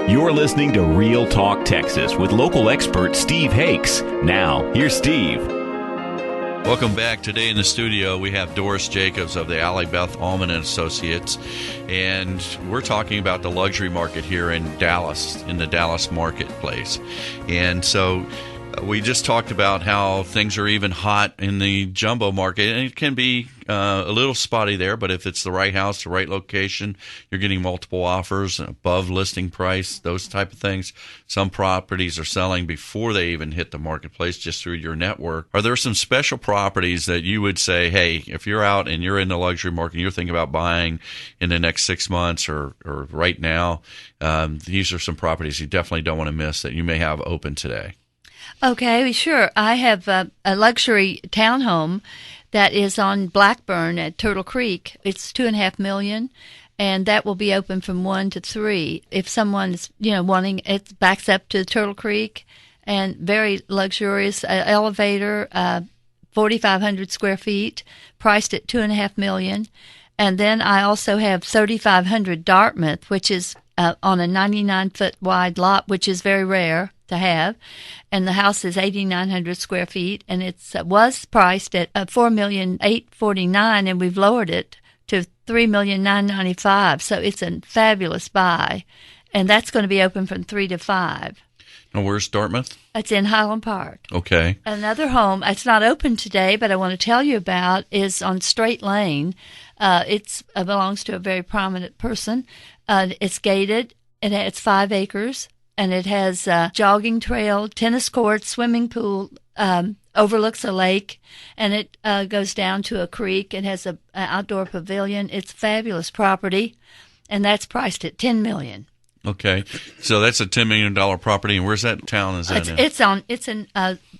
You're listening to Real Talk Texas with local expert Steve Hakes. Now, here's Steve. Welcome back. Today in the studio, we have Doris Jacobs of the Alley Beth Allman and Associates, and we're talking about the luxury market here in Dallas, in the Dallas marketplace. And so we just talked about how things are even hot in the jumbo market, and it can be a little spotty there, but if it's the right house, the right location, you're getting multiple offers, above listing price, those type of things. Some properties are selling before they even hit the marketplace just through your network. Are there some special properties that you would say, hey, if you're out and you're in the luxury market and you're thinking about buying in the next 6 months or right now, these are some properties you definitely don't want to miss that you may have open today? Okay, sure. I have a luxury townhome that is on Blackburn at Turtle Creek. It's $2.5 million, and that will be open from 1 to 3. If someone is, wanting, it backs up to Turtle Creek, and very luxurious elevator, 4,500 square feet, priced at $2.5 million. And then I also have 3,500 Dartmouth, which is on a 99-foot wide lot, which is very rare to have, and the house is 8,900 square feet, and it was priced at $4,849,000, and we've lowered it to $3,995,000. So it's a fabulous buy, and that's going to be open from 3 to 5. Now, where's Dartmouth? It's in Highland Park. Okay. Another home, it's not open today, but I want to tell you about, is on Straight Lane. It belongs to a very prominent person. It's gated. It's 5 acres. And it has a jogging trail, tennis court, swimming pool, overlooks a lake, and it goes down to a creek. It has an outdoor pavilion. It's fabulous property, and that's priced at $10 million. Okay, so that's a $10 million property, and where's that town? Is that in? It's in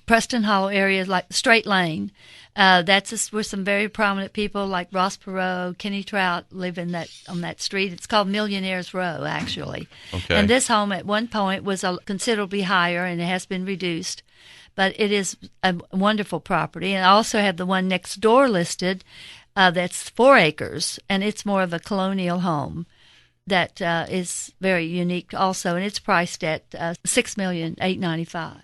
Preston Hollow area, like Straight Lane. That's where some very prominent people like Ross Perot, Kenny Trout live on that street. It's called Millionaires Row, actually. Okay. And this home at one point was considerably higher, and it has been reduced. But it is a wonderful property. And I also have the one next door listed that's 4 acres, and it's more of a colonial home that is very unique also, and it's priced at $6,895,000.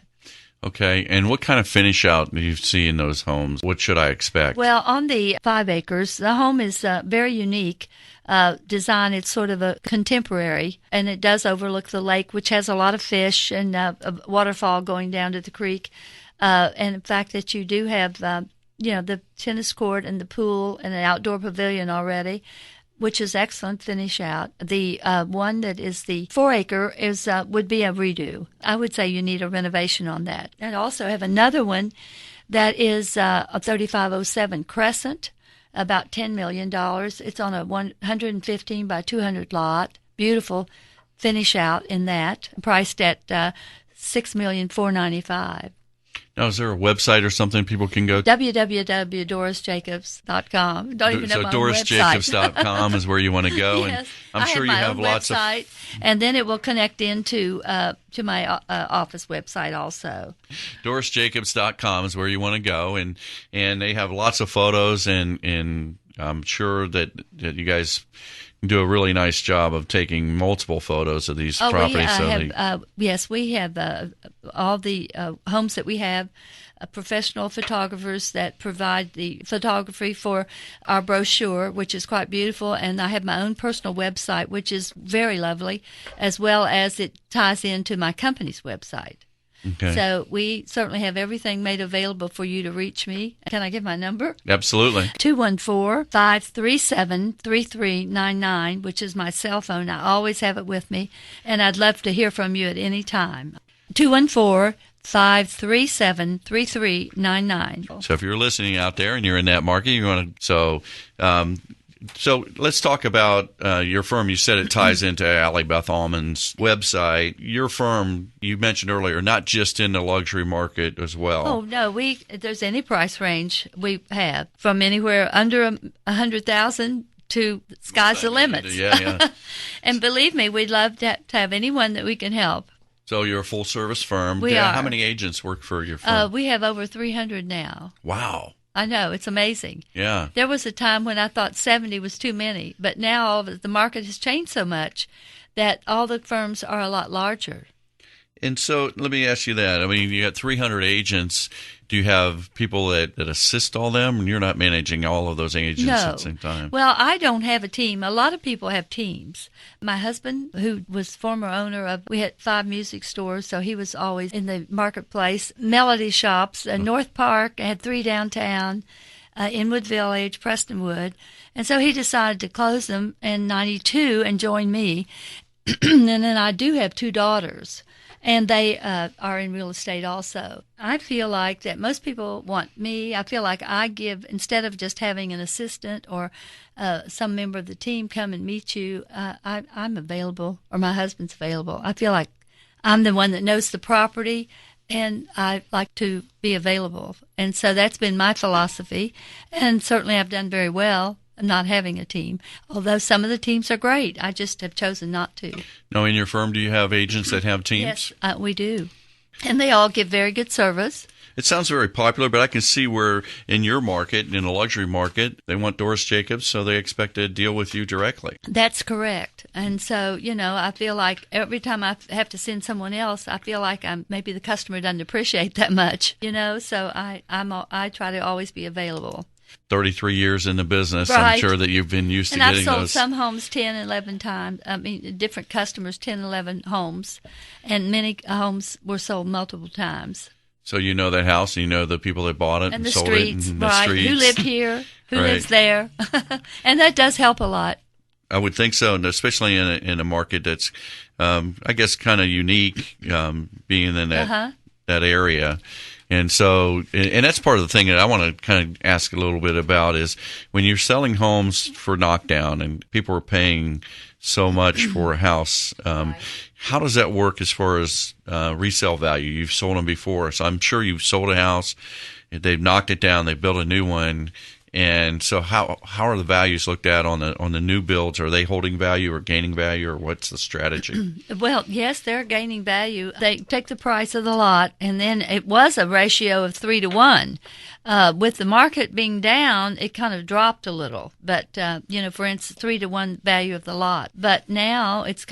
Okay, and what kind of finish out do you see in those homes? What should I expect? Well, on the 5 acres, the home is very unique design. It's sort of a contemporary, and it does overlook the lake, which has a lot of fish and a waterfall going down to the creek. And the fact that you do have, the tennis court and the pool and an outdoor pavilion already, which is excellent finish out. The one that is the 4 acre would be a redo. I would say you need a renovation on that. And I also have another one that is a 3507 Crescent, about $10 million. It's on a 115 by 200 lot. Beautiful finish out in that, priced at $6,495,000. Now, is there a website or something people can go to? www.dorisjacobs.com. Don't even know my website. So dorisjacobs.com is where you want to go. Yes, and I'm sure you have lots website, and then it will connect into to my office website also. dorisjacobs.com is where you want to go, and they have lots of photos, and I'm sure that you guys do a really nice job of taking multiple photos of these properties. Yes, we have all the homes that we have, professional photographers that provide the photography for our brochure, which is quite beautiful, and I have my own personal website, which is very lovely, as well as it ties into my company's website. Okay. So we certainly have everything made available for you to reach me. Can I give my number? Absolutely. 214-537-3399, which is my cell phone. I always have it with me, and I'd love to hear from you at any time. 214-537-3399. So if you're listening out there and you're in that market, you want to So let's talk about your firm. You said it ties into Alley Beth Allman's website. Your firm, you mentioned earlier, not just in the luxury market as well. Oh, no. There's any price range we have, from anywhere under $100,000 to sky's the limit. Yeah. And believe me, we'd love to have anyone that we can help. So you're a full-service firm. We are. How many agents work for your firm? We have over 300 now. Wow. I know. It's amazing. Yeah. There was a time when I thought 70 was too many, but now the market has changed so much that all the firms are a lot larger. And so let me ask you that. I mean, you got 300 agents. Do you have people that assist all them? And you're not managing all of those agents at the same time? Well, I don't have a team. A lot of people have teams. My husband, who was former owner of, we had 5 music stores, so he was always in the marketplace. Melody shops, North Park, I had 3 downtown, Inwood Village, Prestonwood. And so he decided to close them in 92 and join me. And then I do have 2 daughters. And they are in real estate also. I feel like that most people want me. I feel like I give, instead of just having an assistant or some member of the team come and meet you, I'm available, or my husband's available. I feel like I'm the one that knows the property, and I like to be available. And so that's been my philosophy. And certainly I've done very well not having a team, although some of the teams are great. I just have chosen not to. Now, in your firm, do you have agents that have teams? Yes, we do. And they all give very good service. It sounds very popular, but I can see where in your market, in the luxury market, they want Doris Jacobs, so they expect to deal with you directly. That's correct. And so, I feel like every time I have to send someone else, I feel like maybe the customer doesn't appreciate that much, so I try to always be available. 33 years in the business, right. I'm sure that you've been used to and getting I've sold those. some homes 10, 11 times. I mean, different customers, 10, 11 homes, and many homes were sold multiple times. So you know that house, and you know the people that bought it and the sold streets, it. And right. the streets. Who lived here, who right. lives there. And that does help a lot. I would think so, and especially in a market that's, I guess, kind of unique, being in that area. And so, and that's part of the thing that I want to kind of ask a little bit about is when you're selling homes for knockdown and people are paying so much for a house, right. How does that work as far as resale value? You've sold them before, so I'm sure you've sold a house, they've knocked it down, they've built a new one. And so how are the values looked at on the new builds? Are they holding value or gaining value, or what's the strategy? Well, yes, they're gaining value. They take the price of the lot, and then it was a ratio of 3 to 1. With the market being down, it kind of dropped a little. But for instance, 3 to 1 value of the lot. But now it's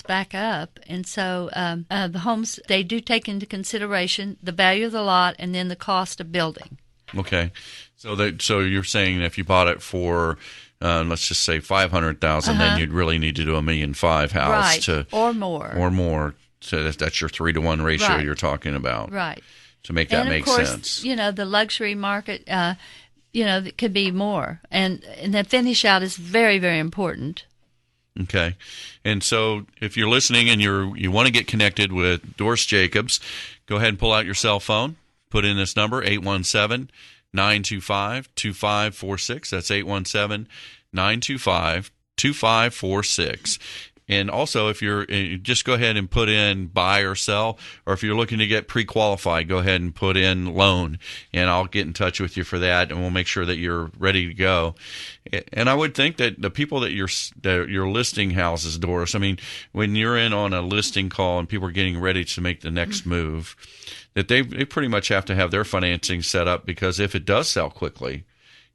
back up, and so the homes, they do take into consideration the value of the lot and then the cost of building. Okay. So you're saying if you bought it for, let's just say $500,000, then you'd really need to do $1.5 million house, right, or more. So that's your 3 to 1 ratio right. you're talking about, right? To make that make sense. And of course, the luxury market, it could be more, and the finish out is very, very important. Okay. And so if you're listening and you want to get connected with Doris Jacobs, go ahead and pull out your cell phone. Put in this number, 817-925-2546. That's 817-925-2546. And also, if you're just go ahead and put in buy or sell, or if you're looking to get pre-qualified, go ahead and put in loan, and I'll get in touch with you for that, and we'll make sure that you're ready to go. And I would think that the people that you're listing houses, Doris, I mean, when you're in on a listing call and people are getting ready to make the next move, that they pretty much have to have their financing set up, because if it does sell quickly,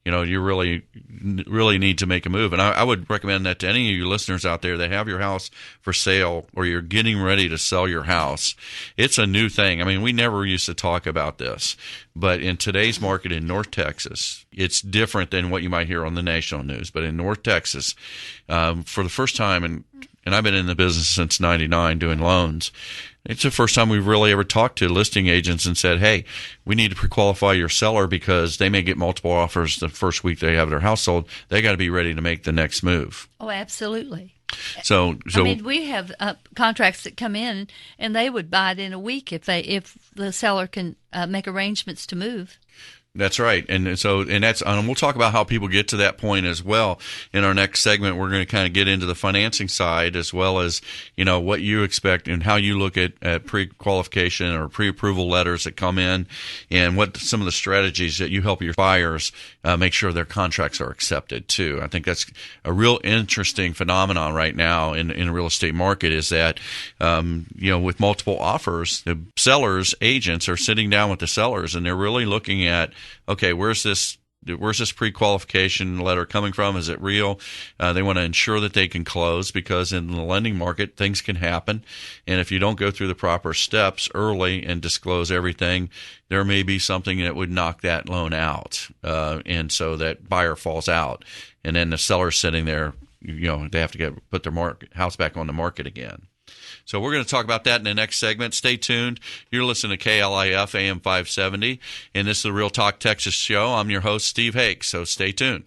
you really need to make a move. And I would recommend that to any of you listeners out there that have your house for sale, or you're getting ready to sell your house. It's a new thing. I mean, we never used to talk about this, but in today's market in North Texas, it's different than what you might hear on the national news. But in North Texas, for the first time, and I've been in the business since '99 doing loans, it's the first time we've really ever talked to listing agents and said, hey, we need to pre-qualify your seller because they may get multiple offers the first week they have their house sold. They got to be ready to make the next move. Oh, absolutely. So I mean, we have contracts that come in, and they would buy it in a week if the seller can make arrangements to move. That's right. And we'll talk about how people get to that point as well. In our next segment, we're going to kind of get into the financing side, as well as, what you expect and how you look at pre-qualification or pre-approval letters that come in, and what some of the strategies that you help your buyers make sure their contracts are accepted too. I think that's a real interesting phenomenon right now in the real estate market, is that, with multiple offers, the sellers, agents are sitting down with the sellers, and they're really looking at, okay, where's this where's this pre-qualification letter coming from? Is it real? They want to ensure that they can close, because in the lending market, things can happen. And if you don't go through the proper steps early and disclose everything, there may be something that would knock that loan out. And so that buyer falls out. And then the seller's sitting there, they have to put their house back on the market again. So we're going to talk about that in the next segment. Stay tuned. You're listening to KLIF AM 570, and this is the Real Talk Texas show. I'm your host, Steve Hakes, so stay tuned.